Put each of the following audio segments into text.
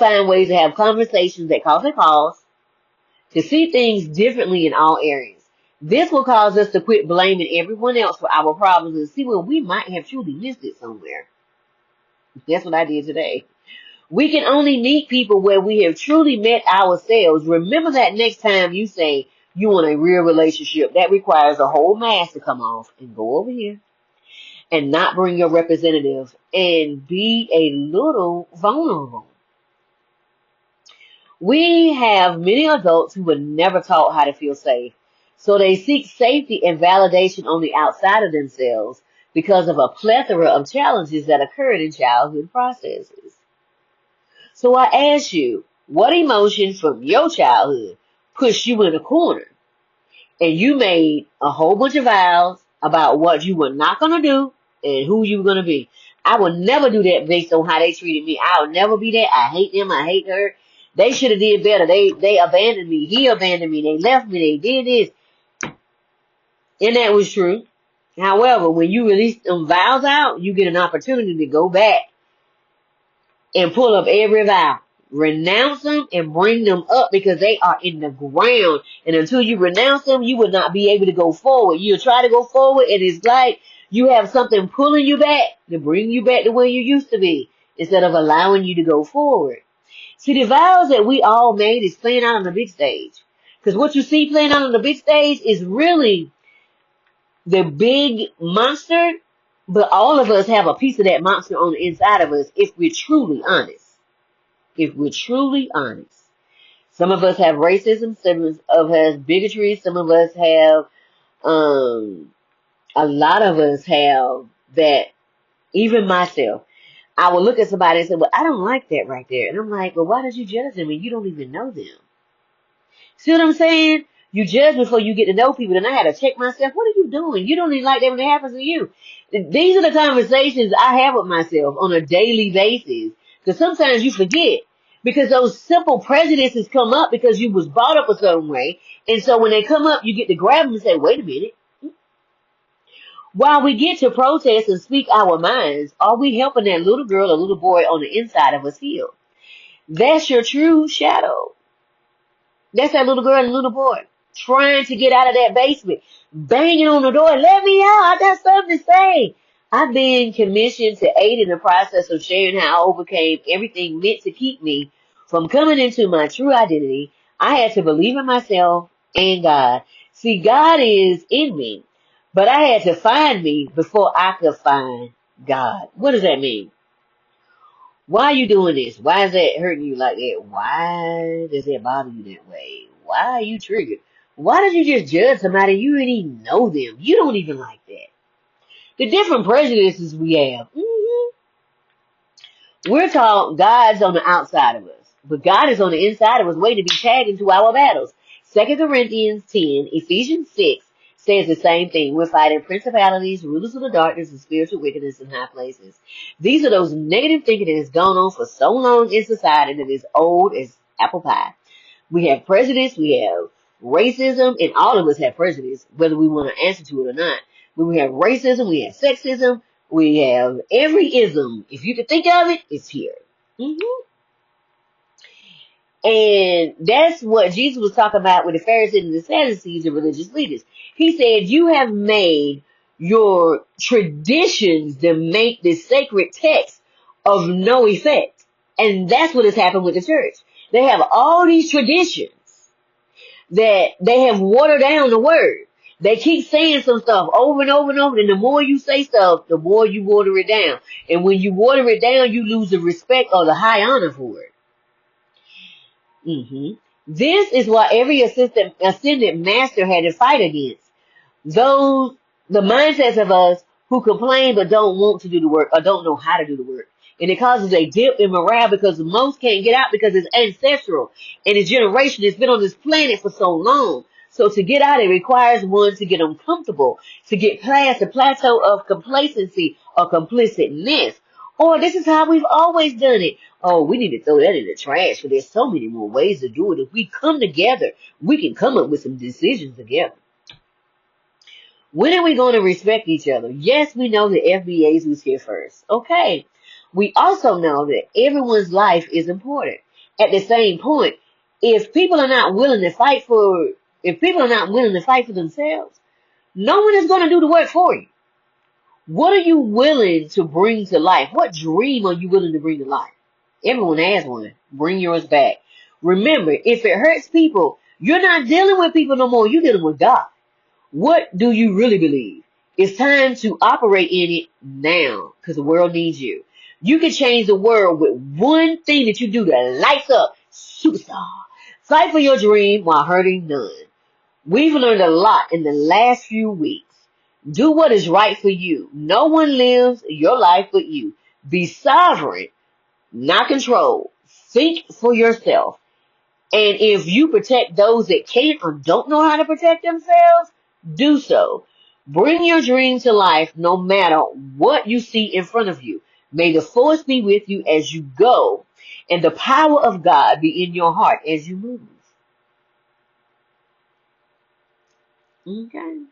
Find ways to have conversations that cause a pause, to see things differently in all areas. This will cause us to quit blaming everyone else for our problems and see where we might have truly missed it somewhere. That's what I did today. We can only meet people where we have truly met ourselves. Remember that next time you say you want a real relationship, that requires a whole mask to come off and go over here and not bring your representative and be a little vulnerable. We have many adults who were never taught how to feel safe. So they seek safety and validation on the outside of themselves because of a plethora of challenges that occurred in childhood processes. So I ask you, what emotion from your childhood pushed you in a corner and you made a whole bunch of vows about what you were not going to do and who you were going to be? I would never do that based on how they treated me. I would never be that. I hate them. I hate her. They should have did better. They abandoned me. He abandoned me. They left me. They did this. And that was true. However, when you release them vows out, you get an opportunity to go back and pull up every vow. Renounce them and bring them up because they are in the ground. And until you renounce them, you will not be able to go forward. You'll try to go forward and it's like you have something pulling you back to bring you back to where you used to be instead of allowing you to go forward. See, the vows that we all made is playing out on the big stage. Because what you see playing out on the big stage is really the big monster, but all of us have a piece of that monster on the inside of us if we're truly honest. If we're truly honest. Some of us have racism, some of us have bigotry, some of us have, a lot of us have that, even myself. I will look at somebody and say, well, I don't like that right there. And I'm like, well, why did you judge them and you don't even know them? See what I'm saying? You judge before you get to know people. And I had to check myself. What are you doing? You don't even like that when it happens to you. These are the conversations I have with myself on a daily basis. Because sometimes you forget. Because those simple prejudices come up because you was brought up a certain way. And so when they come up, you get to grab them and say, wait a minute. While we get to protest and speak our minds, are we helping that little girl or little boy on the inside of us heal? That's your true shadow. That's that little girl and little boy trying to get out of that basement, banging on the door, let me out, I got something to say. I've been commissioned to aid in the process of sharing how I overcame everything meant to keep me from coming into my true identity. I had to believe in myself and God. See, God is in me. But I had to find me before I could find God. What does that mean? Why are you doing this? Why is that hurting you like that? Why does that bother you that way? Why are you triggered? Why did you just judge somebody you didn't even know them? You don't even like that. The different prejudices we have. We're taught God's on the outside of us, but God is on the inside of us waiting to be tagged into our battles. 2 Corinthians 10, Ephesians 6, says the same thing. We're fighting principalities, rulers of the darkness, and spiritual wickedness in high places. These are those negative thinking that has gone on for so long in society that is old as apple pie. We have prejudice, we have racism, and all of us have prejudice, whether we want to answer to it or not. But we have racism, we have sexism, we have every ism. If you can think of it, it's here. And that's what Jesus was talking about with the Pharisees and the Sadducees and religious leaders. He said, you have made your traditions to make the sacred text of no effect. And that's what has happened with the church. They have all these traditions that they have watered down the word. They keep saying some stuff over and over and over. And the more you say stuff, the more you water it down. And when you water it down, you lose the respect or the high honor for it. This is what every ascended master had to fight against. The mindsets of us who complain but don't want to do the work or don't know how to do the work. And it causes a dip in morale because most can't get out because it's ancestral. And the generation has been on this planet for so long. So to get out, it requires one to get uncomfortable, to get past the plateau of complacency or complicitness. Or this is how we've always done it. Oh, we need to throw that in the trash because there's so many more ways to do it. If we come together, we can come up with some decisions together. When are we going to respect each other? Yes, we know the FBAs was here first. Okay. We also know that everyone's life is important. at the same point, if people are not willing to fight for, if people are not willing to fight for themselves, no one is going to do the work for you. What are you willing to bring to life? What dream are you willing to bring to life? Everyone has one. Bring yours back. Remember, if it hurts people, you're not dealing with people no more. You're dealing with God. What do you really believe? It's time to operate in it now because the world needs you. You can change the world with one thing that you do that lights up. Superstar. Fight for your dream while hurting none. We've learned a lot in the last few weeks. Do what is right for you. No one lives your life but you. Be sovereign, not controlled. Think for yourself. And if you protect those that can't or don't know how to protect themselves, do so. Bring your dream to life no matter what you see in front of you. May the force be with you as you go, and the power of God be in your heart as you move. Okay.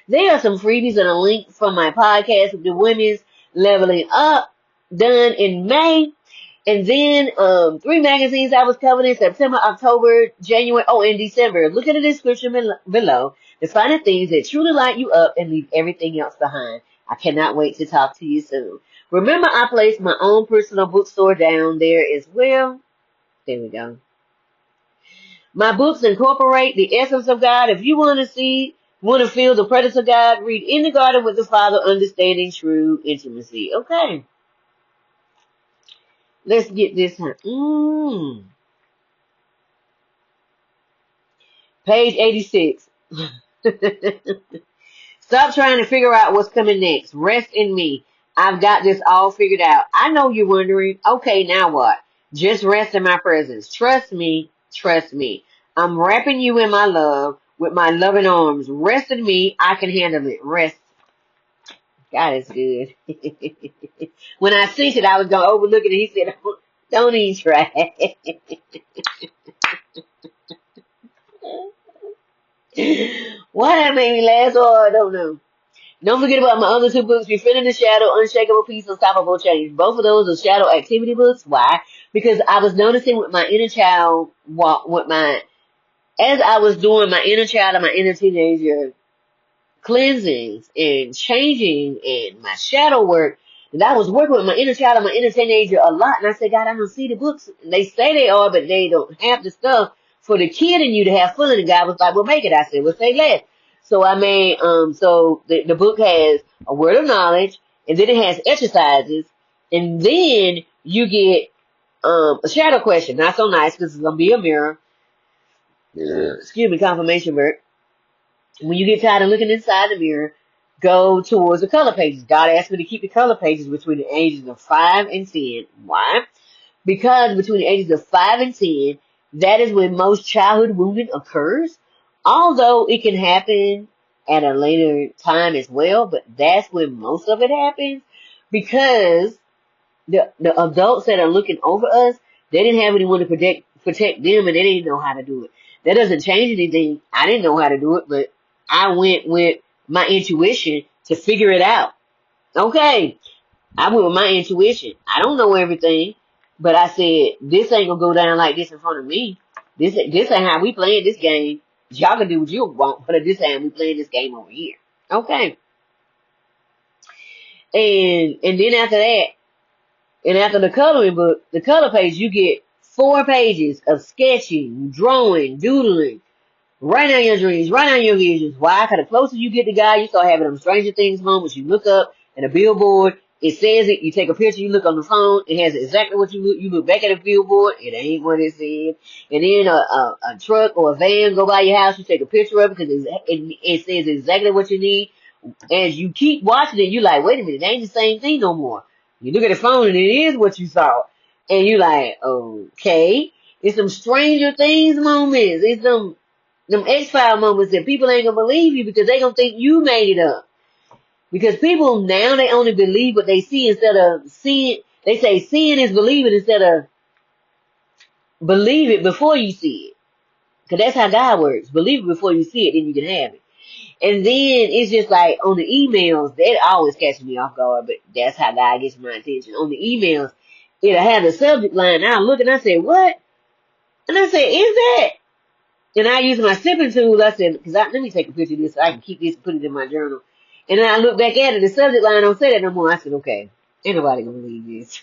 There are some freebies and a link from my podcast with the women's leveling up done in May. And then 3 magazines I was covering in September, October, January, and December. Look at the description below to find the things that truly light you up and leave everything else behind. I cannot wait to talk to you soon. Remember, I placed my own personal bookstore down there as well. There we go. My books incorporate the essence of God. If you want to feel the presence of God, read In the Garden with the Father, Understanding True Intimacy. Okay. Let's get this. Page 86. Stop trying to figure out what's coming next. Rest in me. I've got this all figured out. I know you're wondering, okay, now what? Just rest in my presence. Trust me. Trust me. I'm wrapping you in my love with my loving arms. Rest in me. I can handle it. Rest. God is good. When I sent it, I was going to overlook it, and he said, don't even try. Why that made me laugh so hard, I don't know. Don't forget about my other 2 books, Befriending the Shadow, Unshakable Peace, Unstoppable Change. Both of those are shadow activity books. Why? Because I was noticing with my inner child, as I was doing my inner child and my inner teenager cleansings and changing and my shadow work, and I was working with my inner child and my inner teenager a lot, and I said, God, I don't see the books. And they say they are, but they don't have the stuff for the kid in you to have fun. And God was like, well, make it. I said, well, say less. So I made, so the book has a word of knowledge, and then it has exercises, and then you get a shadow question. Not so nice because it's going to be a mirror. Excuse me, confirmation work. When you get tired of looking inside the mirror, go towards the color pages. God asked me to keep the color pages between the ages of 5 and 10. Why? Because between the ages of 5 and 10, that is when most childhood wounding occurs. Although it can happen at a later time as well, but that's when most of it happens. Because the adults that are looking over us, they didn't have anyone to protect them, and they didn't know how to do it. That doesn't change anything. I didn't know how to do it, but I went with my intuition to figure it out. Okay, I went with my intuition. I don't know everything, but I said, this ain't gonna go down like this in front of me. This ain't how we playing this game. Y'all can do what you want, but this ain't how we playing this game over here. Okay. And then after that, and after the coloring book, the color page, you get 4 pages of sketching, drawing, doodling. Write down your dreams, write down your visions. Why? Because the closer you get to God, you start having them Stranger Things moments. You look up at a billboard, it says it, you take a picture, you look on the phone, it has exactly what you look back at the billboard, it ain't what it said. And then a truck or a van go by your house, you take a picture of it because it says exactly what you need. As you keep watching it, you like, wait a minute, it ain't the same thing no more. You look at the phone and it is what you saw. And you like, okay. It's some Stranger Things moments. It's them X-File moments that people ain't gonna believe you because they gonna think you made it up. Because people now, they only believe what they see instead of seeing. They say seeing is believing instead of believe it before you see it. Because that's how God works. Believe it before you see it, then you can have it. And then it's just like on the emails, that always catches me off guard, but that's how God gets my attention. On the emails, it'll have the subject line. I look and I say, what? And I say, is that? And I use my sipping tool. I said, let me take a picture of this so I can keep this and put it in my journal. And then I look back at it, the subject line don't say that no more. I said, okay, ain't nobody gonna believe this.